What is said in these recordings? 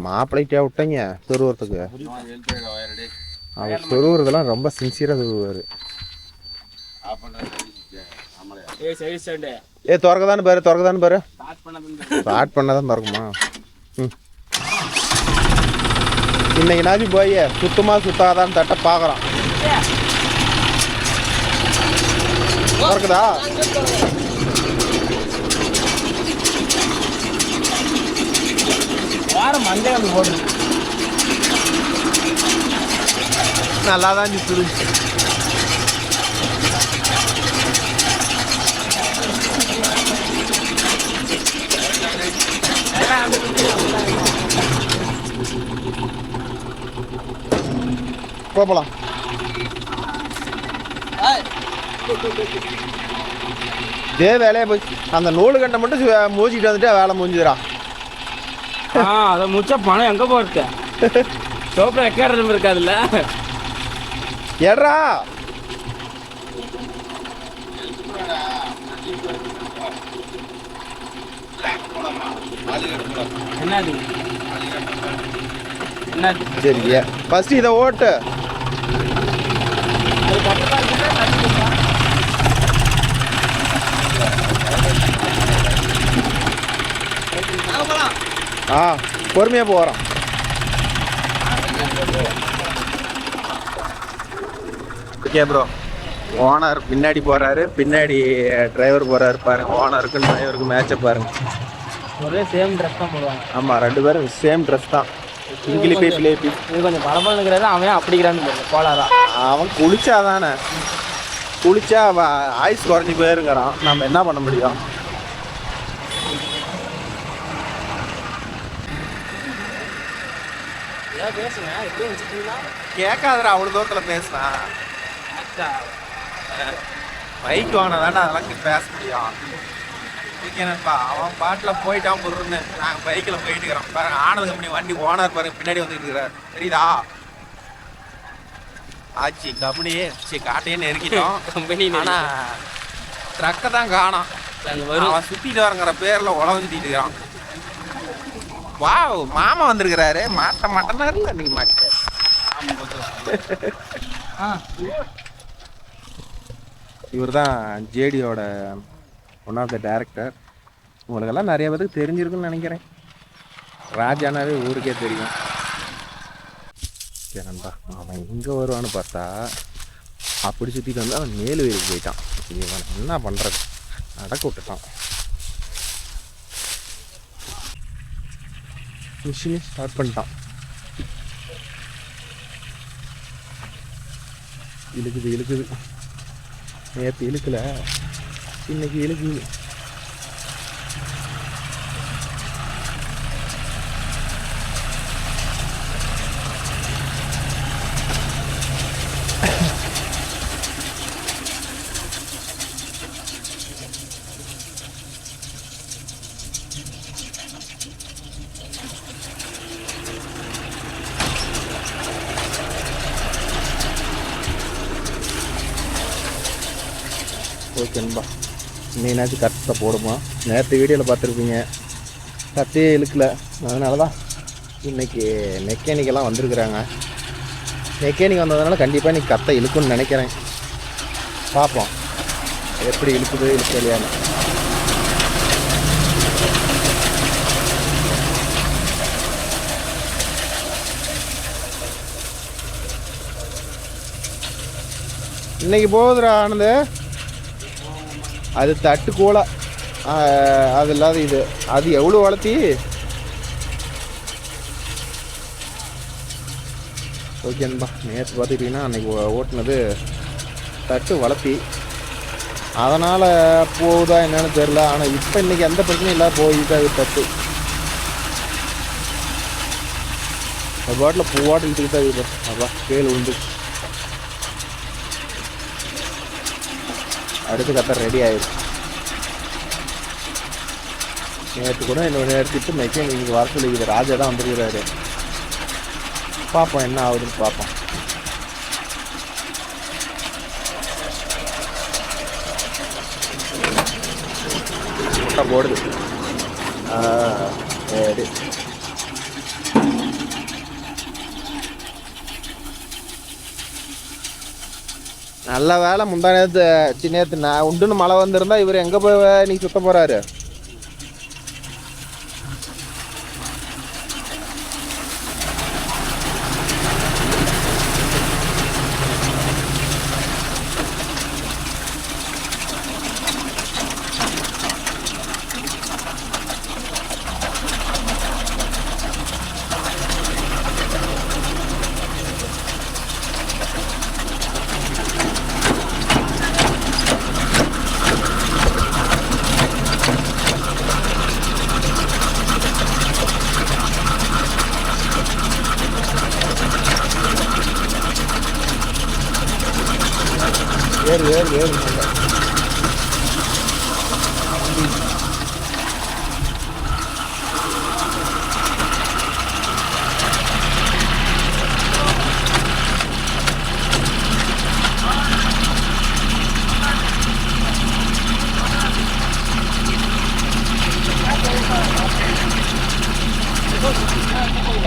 மாப்பிள்ளைக்கிட்டே விட்டீங்க சொருவறதுக்கு. அவர் சொருவுறதெல்லாம் ரொம்ப சின்சியராக சொருவார். திறக்கதானு பாரு, திறக்கதானு பாரு. ஸ்டார்ட் பண்ணாதான் திறக்குமா? இன்னைக்கு நாச்சு போய் சுத்தமாக சுத்தாதான்னு தட்ட பார்க்குறோம். திறக்குதா? நல்லா தான் சுத்துது. போகலாம். இதே வேலையை போய் அந்த நூலு கண்டை மட்டும் மூச்சிட்டு வந்துட்டு வேலை முடிஞ்சுதுரா. அதை முடிச்சா பணம் எங்கே போறது? சோப்பில் வைக்காரம் இருக்காதுல்ல. எட்ரா என்னது என்னது? சரிங்க, ஃபர்ஸ்ட் இதை ஓட்டு. பொறுமையாக போகிறோம். ஓகே ப்ரோ, ஓனர் பின்னாடி போகிறாரு, பின்னாடி டிரைவர் போகிறாரு. பாருங்க, ஓனருக்கும் டிரைவருக்கும் மேட்சப் பாருங்க. ஒரே சேம் ட்ரெஸ் தான் போடுவாங்க. ஆமாம், ரெண்டு பேரும் சேம் ட்ரெஸ் தான். இங்கிலிப்பே பிளேப்பி இது கொஞ்சம் பரபரனுங்கிறது. அவன் அப்படிங்கிறான்னு போலாரா? அவன் குளிச்சாதானே, குளிச்சா ஆயுஸ் குறைஞ்சி போயிருங்கிறான். நம்ம என்ன பண்ண முடியும்? கேட்காதரா, அவ்வளோ தூரத்தில் பேசுனா பைக் வாங்கினதாண்டா அதெல்லாம் பேச முடியும். ஓகேப்பா, அவன் பாட்டில் போயிட்டான் பொருள்னு நாங்கள் பைக்கில் போயிட்டு இருக்கிறோம். பாருங்க, ஆனது கம்பெனி வண்டி ஓனர் பாருங்க பின்னாடி வந்துட்டு இருக்கிறார். தெரியுதா? ஆச்சு கம்பெனியே காட்டையே நெருக்கிட்டோம் கம்பெனி. ஆனால் ட்ரக்கை தான் காணோம். அவன் சுற்றிட்டு வரங்கிற பேரில் உழவு சுற்றிட்டு இருக்கிறான். வாவ், மாமா வந்திருக்கிறாரு. மாட்டேன்னா இல்லை இன்னைக்கு மாட்டார். இவர் தான் ஜேடியோட ஒன் ஆஃப் த டைரக்டர். உங்களுக்கெல்லாம் நிறைய பேருக்கு தெரிஞ்சிருக்குன்னு நினைக்கிறேன். ராஜானாவே ஊருக்கே தெரியும். சரி நண்பா, அவன் இங்கே வருவான்னு பார்த்தா அப்படி சுற்றிட்டு வந்து அவன் மேலுவேலுக்கு போயிட்டான். இவன் என்ன பண்ணுறது, நடக்க விட்டுட்டான். மிஷினே ஸ்டார்ட் பண்ணிட்டான். இழுக்குது. நேற்று இழுக்கல, இன்னைக்கு இழுக்குது. ஓகேன்பா, இன்னைனாச்சும் கரெக்டாக போடுமா. நேற்று வீடியோவில் பார்த்துருப்பீங்க, கத்தையே இழுக்கல. அதனால தான் இன்றைக்கி மெக்கானிக்கெல்லாம் வந்திருக்குறாங்க. மெக்கானிக் வந்ததுனால கண்டிப்பாக இன்றைக்கி கத்தை இழுக்குன்னு நினைக்கிறேன். பார்ப்போம் எப்படி இழுக்குது இழுக்கலையான்னு. இன்னைக்கு போகுதுடா ஆனது. அது தட்டு கூலை, அது இல்லாத இது. அது எவ்வளோ வளர்த்தி. ஓகேன்பா, நேற்று பார்த்துக்கிட்டிங்கன்னா அன்றைக்கி ஓட்டுனது தட்டு வளர்த்தி, அதனால் போகுதா என்னன்னு தெரில. ஆனால் இப்போ இன்றைக்கி எந்த பிரச்சனையும் இல்லை, போகுது அது தட்டு. அது பாட்டில் பூவாட்டு இழுத்துக்கிட்டா இது. அப்பா கேள் உண்டு. அடுத்து கத்த ரெடி ஆயிடுச்சு. நேற்று கூட இன்னொன்று எடுத்துட்டு மெக்கானிக் வர சொல்லிக்குது. ராஜா தான் வந்துருக்கிறாரு. பார்ப்போம் என்ன ஆகுதுன்னு பார்ப்போம். முட்டை போடுது. சரி, நல்ல வேலை முந்தா நேற்று நான் உண்டுன்னு மழை வந்திருந்தா இவர் எங்கே போய் நீ சுத்த போகிறாரு. ஏறு ஏறு ஏறு.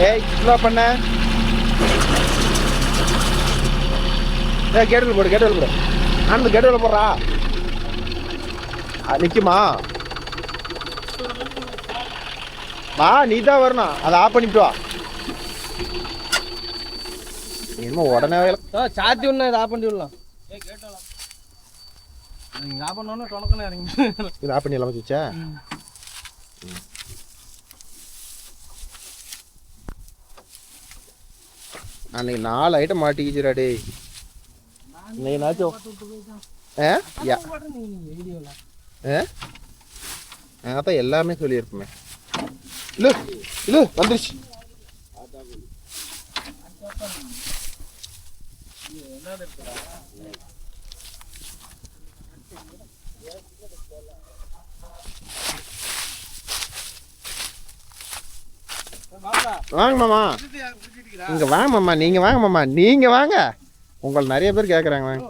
ஏய் என்ன பண்ண? கேட்டுல போடு கேட்டுல போடு. அந்த கேட்டுல போடுறா நிக்குமா? வா நீ தான் வரணும். அதை ஆஃப் பண்ணிட்டு வா. என்னமோ உடனே சாத்தி ஒன்று இதை ஆஃப் பண்ணி விடலாம். நீங்கள் ஆஃப் பண்ணோன்னு தொடக்கணும் இறங்கி இது ஆஃப் பண்ணி எல்லாம் வச்சுச்சா? அன்னைக்கு 4 ஐட்டம் மாட்டிக்கிச்சுடா டே. இன்னைக்குனாச்சும் அதான் எல்லாமே சொல்லியிருப்போமே. இல்லை இல்லை வந்துருச்சு. வாங்க மாமா, இங்க வாங்க மாமா. நீங்க வாங்க மாமா, நீங்க வாங்க. உங்களை நிறைய பேர் கேட்குறாங்க. வாங்க.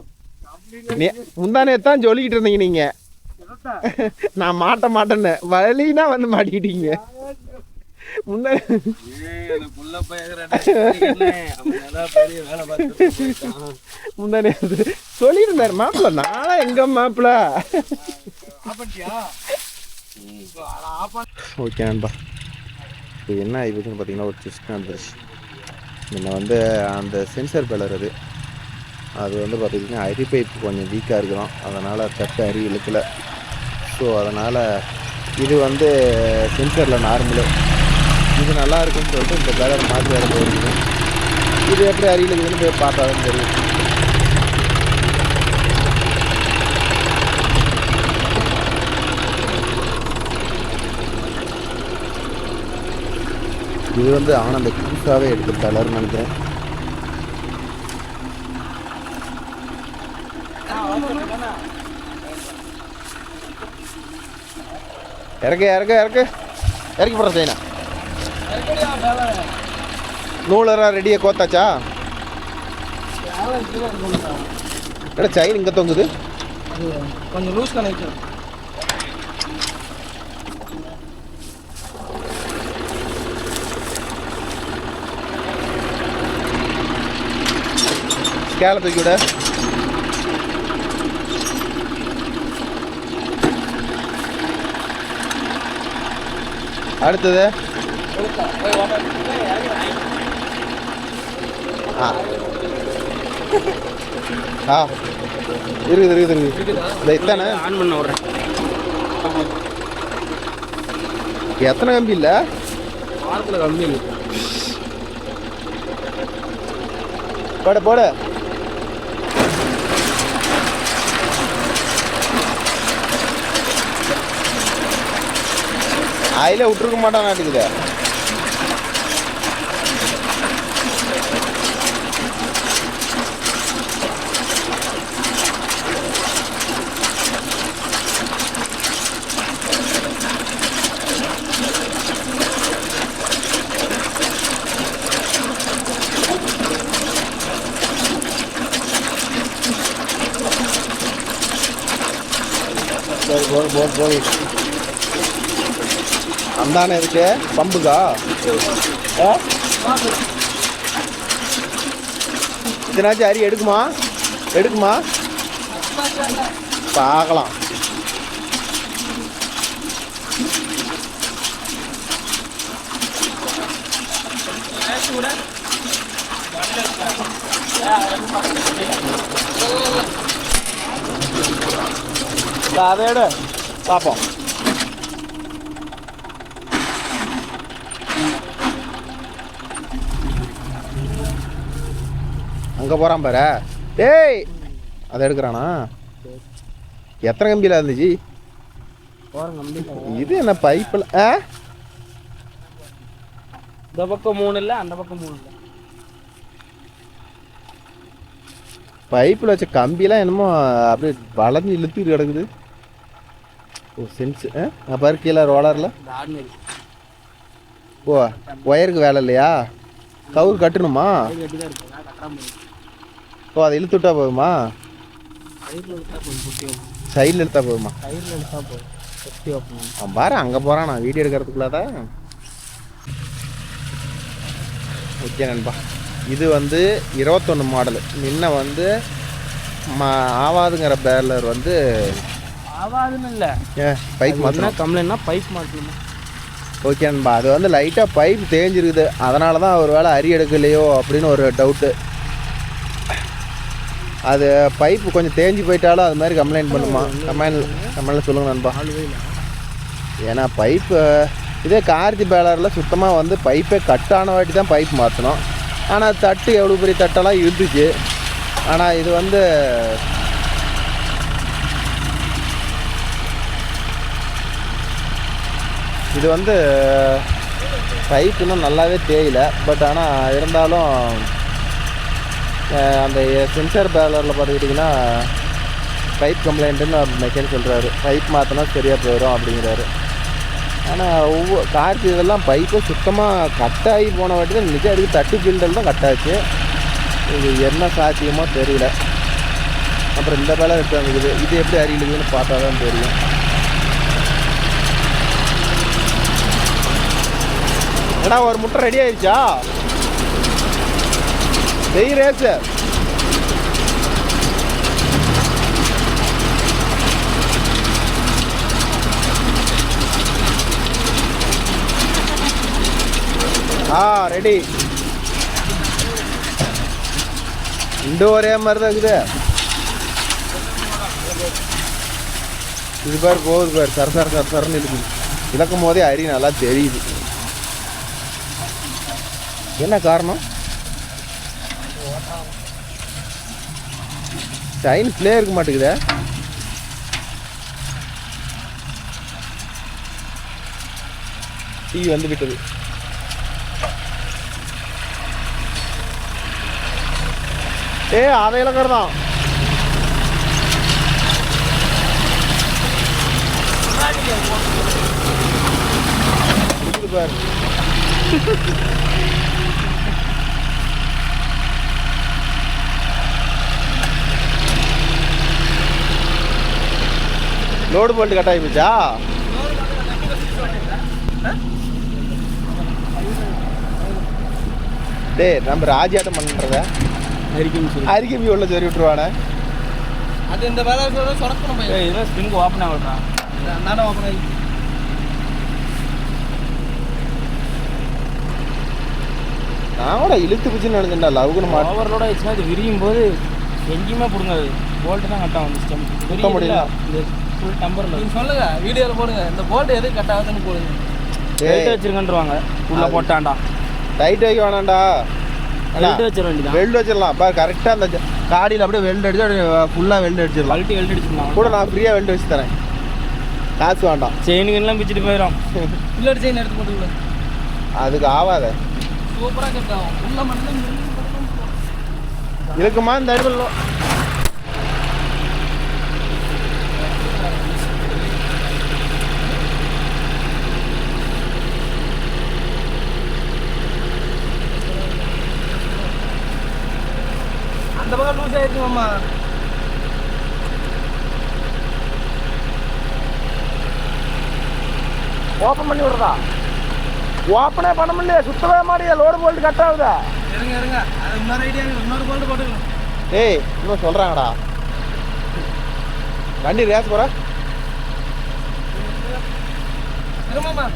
முந்தானே தான் சொல்லிக்கிட்டு இருந்தீங்க நீங்க, நான் மாட்ட மாட்டேன்னு. வலினா வந்து மாட்டிக்கிட்டீங்க. முந்தானே முந்தானே சொல்லிட்டு இருந்தாரு மாப்பிள்ள. நானா எங்க மாப்பிள்ள. ஓகே நண்பா, இப்போ என்ன ஆகிடுச்சுன்னு பார்த்தீங்கன்னா ஒரு பிரச்சனை வந்துருச்சு. முன்ன வந்து அந்த சென்சர் பேலர் அது வந்து பார்த்திங்கன்னா அரி பைப் கொஞ்சம் வீக்காக இருக்கலாம். அதனால் தட்டு அரி இழுக்கலை. ஸோ அதனால் இது வந்து சென்சரில் நார்மலு. இது நல்லா இருக்குன்னு சொல்லிட்டு இந்த பேலர் மாற்றி வேறு போயிருக்கணும். இது எப்படி அரி இழுக்குதுன்னு போய் பார்த்தா தான் தெரியும். இது வந்து ஆனந்த புதுசாகவே எடுத்து பேலர்னு நினைக்கிறேன். இறக்கு இறக்கு இறக்கு இறக்கி போடுற சைனா. நூலரா ரெடியாக கோத்தாச்சா? செயின் இங்கே தொங்குது. கொஞ்சம் லூஸ் கனெக்ஷன். ஸ்கேலை தூக்கி விட. அடுத்தது இருக்குது இருக்குது இருக்குது. இந்த இத்தானே ஆன் பண்ண விட்றேன். எத்தனை கம்பி இல்லை? வாரத்தில் கம்பி இல்லை. போட போட. அதில் விட்டுருக்க மாட்டான் நாட்டுக்குது. போய் அந்தானே இருக்கு பம்புக்கா இதனாச்சும் அரி எடுக்குமா பார்க்கலாம். அதை எடு பார்ப்போம். அங்கே போகிறான் பாரு. டேய் அதை எடுக்கிறானா? எத்தனை கம்பியில் இருந்துச்சு இது? என்ன பைப்பில் இந்த பக்கம் 3 இல்லை, அந்த பக்கம் 3 இல்லை. பைப்பில் வச்ச கம்பியெல்லாம் என்னமோ அப்படியே வளைஞ்சு இழுத்து கிடக்குது. ஓ சென்ஸ் பாரு கீழே ரோலரில். ஓ ஒயருக்கு வேலை இல்லையா? கவுரு கட்டணுமா? ஓ அதை இழுத்து விட்டா போகுமா? சைடில் இழுத்தா போகுமா? பாரு அங்கே போகிறான். நான் வீடியோ எடுக்கிறதுக்குள்ளதான். ஓகே நண்பா, இது வந்து 21 மாடலு. முன்ன வந்து ஆவாதுங்கிற பேலர் வந்து ஆவாதுன்னு இல்லை, பைப் மாற்றணும். கம்ப்ளைண்ட்னா பைப் மாற்றணுமா? ஓகே நண்பா, அது வந்து லைட்டாக பைப் தேஞ்சிருக்குது. அதனால தான் ஒரு வேளை அரி எடுக்கலையோ அப்படின்னு ஒரு டவுட்டு. அது பைப்பு கொஞ்சம் தேஞ்சு போயிட்டாலும் அது மாதிரி கம்ப்ளைண்ட் பண்ணுமா? கமெண்டில் சொல்லுங்கள் நண்பா. ஏன்னா பைப்பு இதே கார்த்தி பேலரில் சுத்தமாக வந்து பைப்பே கட்டான வாட்டி தான் பைப் மாற்றணும். ஆனால் தட்டு எவ்வளோ பெரிய தட்டெல்லாம் இருந்துச்சு. ஆனால் இது வந்து பைப் இன்னும் நல்லாவே தேயலை. பட் ஆனால் இருந்தாலும் அந்த சென்சார் பேலரில் பார்த்துக்கிட்டிங்கன்னா பைப் கம்ப்ளைண்ட்டுன்னு மெக்கானிக் சொல்கிறாரு. பைப் மாற்றினா சரியாக போயிடும் அப்படிங்கிறாரு. ஆனால் ஒவ்வொரு கார்த்தி இதெல்லாம் பைப்பை சுத்தமாக கட்டாகி போன வாட்டி தான் நிஜம் இருக்குது. தட்டு பில்டல் தான் கட்டாச்சு. இது என்ன சாத்தியமோ தெரியல. அப்புறம் இந்த பேலர் எடுத்து வந்துக்குது. இது எப்படி அறியலுதுன்னு பார்த்தா தான் தெரியும். ஏன்னா ஒரு முட்டை ரெடி ஆயிடுச்சா? வெய் ரேஸு ரெடி. இந்த ஒரே மாதிரி தான் இருக்குது. இது பேர் போகுது பேர் சரசரன்னு இருக்குது. இழக்கும் போதே அரி நல்லா தெரியுது. என்ன காரணம்? டைன் பிளே இருக்க மாட்டேங்குதே. டீ வந்து விட்டது. அதை இழக்கிறதான் பாரு. லோடு போல்ட்டு கட் ஆகி போச்சா? டேய் நம்ம ராஜாட்டம் பண்ணுறத அரிக்கம்பி உள்ள சொல்லி விட்டுருவானே. அது இந்த வேலை சொடக்கணும். இதெல்லாம் ஸ்ப்ரிங் ஓப்பன் ஆகுறான். அந்தாண்ட ஓப்பன் ஆகி நான் கூட இழுத்து பிடிச்சுன்னு நினைச்சேன்டா. லவுக்குன்னு ஓவர்லோட் ஆயிடுச்சுன்னா அது விரியும் போது எங்கேயுமே பிடுங்காது. போல்ட்டு தான் கட் ஆகும். சுத்த முடியல. இந்த ஃபுல் டம்பரில் நீங்கள் சொல்லுங்க, வீடியோவில் போடுங்க. இந்த போல்ட்டு எது கட் ஆகுதுன்னு போடுங்க. டைட் வச்சுருங்கன்றுவாங்க. உள்ளே போட்டான்டா டைட் வைக்க வேணாண்டா. வெல்ட் வச்சிட வேண்டியதான். வெல்ட் வச்சிடலாம். அப்போ கரெக்டாக அந்த காடியில் அப்படியே வெல்ட் அடிச்சு அப்படியே ஃபுல்லாக வெல்ட் அடிச்சிடலாம். வெல்ட் அடிச்சிடலாம். கூட நான் ஃப்ரீயாக வெல்ட் வச்சு தரேன். காசு வேண்டாம். செயினுங்கெல்லாம் பிச்சுட்டு போயிடும். இல்லை செயின் எடுத்து போட்டுங்களா? அதுக்கு ஆகாத. சூப்பராக கட் ஆகும். உள்ள மட்டும் இருக்குமா இந்த அடிவில்? அந்த பக்கம் லூஸ் ஆயிடுச்சு மாமா. ஓப்பன் பண்ணி விடுறதா? ஓப்பனே பண்ண முடியல, சுத்தவே மாட்டேங்குது. லோடு போல்ட்டு கட் ஆகுதா? இருங்க அது இன்னொரு ஐடியா, இன்னொரு போல்ட்டு போட்டுக்கலாம். ஏய் இன்னும் சொல்கிறாங்கடா, வண்டி ரேஸ் போகிற திரும்பமா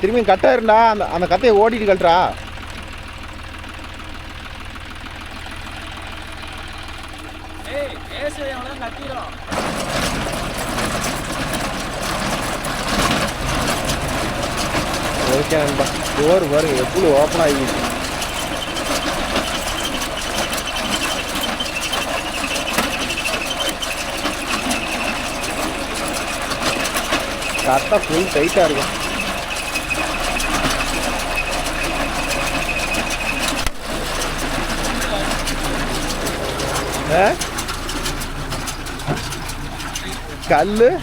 திரும்பி கட்டாயிருண்டா. அந்த கத்தையை ஓடிட்டு கட்டுறா. ஓகே நண்பா, டோர் பாருங்க எப்படி ஓப்பன் ஆகிடுச்சு. கரெக்டாக ஃபுல் டைட்டாக இருக்கும்.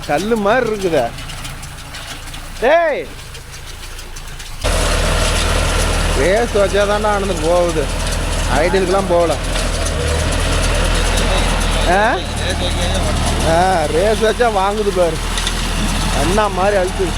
கல்லு மாதிரி இருக்குதா? டேய் ரேஸ் வச்சாதான்டா நடந்து போகுது, ஐடியலுக்கெல்லாம் போகல. ரேஸ் வச்சா வாங்குது பாரு, என்ன மாதிரி அழுத்து.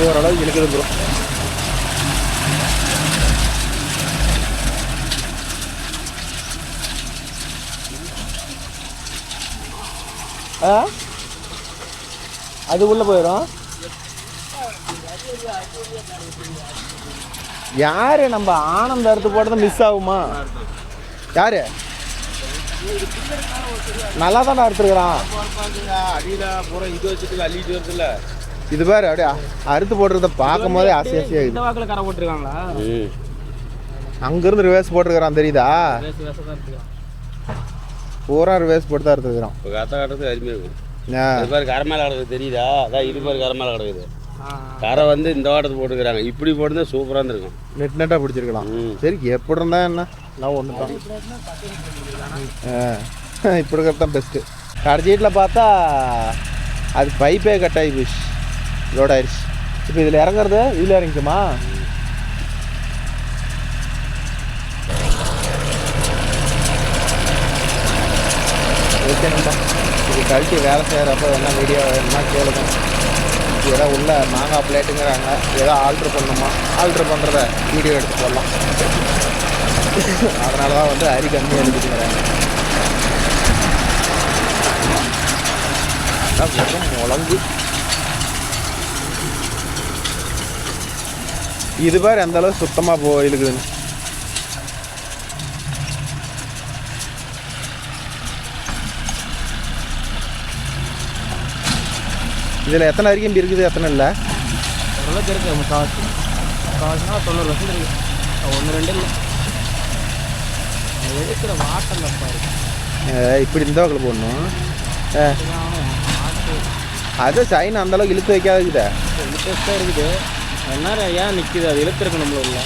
ஓரளவுக்கு இழுக்குது ப்ரோ. அது உள்ள போயிடும். யாரு நம்ம ஆனந்த அறுத்து போட்டது மிஸ் ஆகுமா? யாரு நல்லா தானே அறுத்துருக்குறான். அடியில் பூரா இது வச்சுட்டு அள்ளிட்டு வருதுல்ல, இது பாரு அப்படியே அறுத்து போடுறத பார்க்கும் போதே ஆசையாசியாக இந்த வாக்கில் கரை போட்டுருக்காங்களா? அங்கேருந்து ரிவர்ஸ் போட்டுருக்குறான் தெரியுதா? பூரா ரிவர்ஸ் போட்டு தான் அறுத்துருக்குறான். இப்போ கத்த கட்டுறது அருமையாக இருக்கும். இது பாரு கரை மேலே கிடக்குது தெரியுதா? அதான் இது பாரு கரை மேலே கிடக்குது. கரை வந்து இந்த வாட்டத்தை போட்டுக்கிறாங்க. இப்படி போட்டுதான் சூப்பராக இருந்திருக்கும். நெட்டாக பிடிச்சிருக்கலாம். சரி எப்படி இருந்தா என்ன, நான் ஒன்று தான் இப்படி இருக்கிறது தான் பெஸ்ட்டு. கடைசீட்டில் பார்த்தா அது பைப்பே கட் ஆகி போச்சு, லோட் ஆயிடுச்சு. இப்போ இதில் இறங்குறது இதில் இறங்கிக்குமா? ஓகேங்கப்பா. இது கழட்டி வேலை செய்கிறப்ப என்ன வீடியோ வேணுமா கேளுங்க. ஏதோ உள்ள மாங்காய் பிளேட்டுங்கிறாங்க, ஏதோ ஆல்ட்ரு பண்ணணுமா, ஆல்ட்ரு பண்ணுறத வீடியோ எடுத்து போடலாம். அதனால தான் வந்து அரி கம்மியாக இருக்குதுங்கிறாங்க. வெறும் முழங்கு இது பேர் எந்த அளவு சுத்தமாக இருக்குதுன்னு. இதில் எத்தனை வரைக்கும் இப்படி இருக்குது, எத்தனை இல்லை? ஓரளவுக்கு இருக்குது. முக்கால்வாசினா 90% இருக்குது. 1-2 இல்லை. எடுக்கிற வாட்டரில் பாரு. இப்படி இந்த வகையில் போடணும். அது சைன் அந்தளவுக்கு இழுத்து வைக்காது இருக்குதா? இழுத்து தான் இருக்குது. என்ன ஏன் நிற்கிது? அது இழுத்துருக்கு நம்மள உள்ள.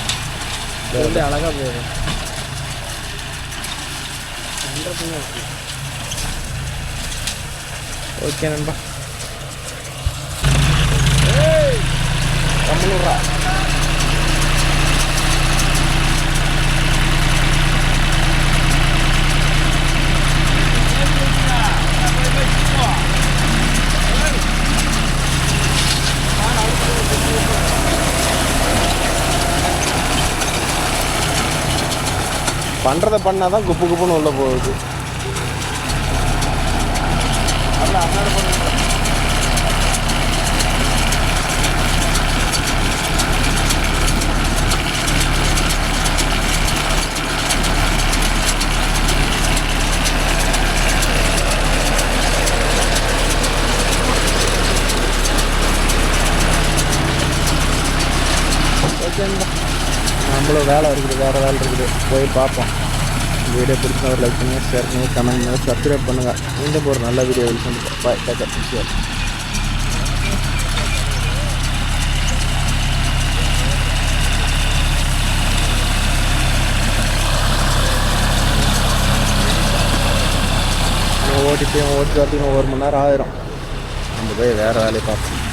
அது வந்து அழகாக போயிடும். ஓகே நண்பா. கம்மனூரா பண்ணுறதை பண்ணால் தான் குப்பு குப்புன்னு உள்ளே போகுது. ஓகேங்களா, நம்மளும் வேலை இருக்குது, வேறு வேலை இருக்குது, போய் பார்ப்போம். வீடியோ பிடிச்சா ஒரு லைக் பண்ணுங்கள், ஷேர் பண்ணுங்கள், கமெண்ட் பண்ணுங்கள், சப்ஸ்கிரைப் பண்ணுங்கள். மீண்டும் ஒரு நல்ல வீடியோ வந்து பாய் டேக்கர். ஓட்டிட்டு வரதுக்கு 1 மணி நேரம் ஆயிரும். நம்ம போய் வேறு வேலையை பார்ப்போம்.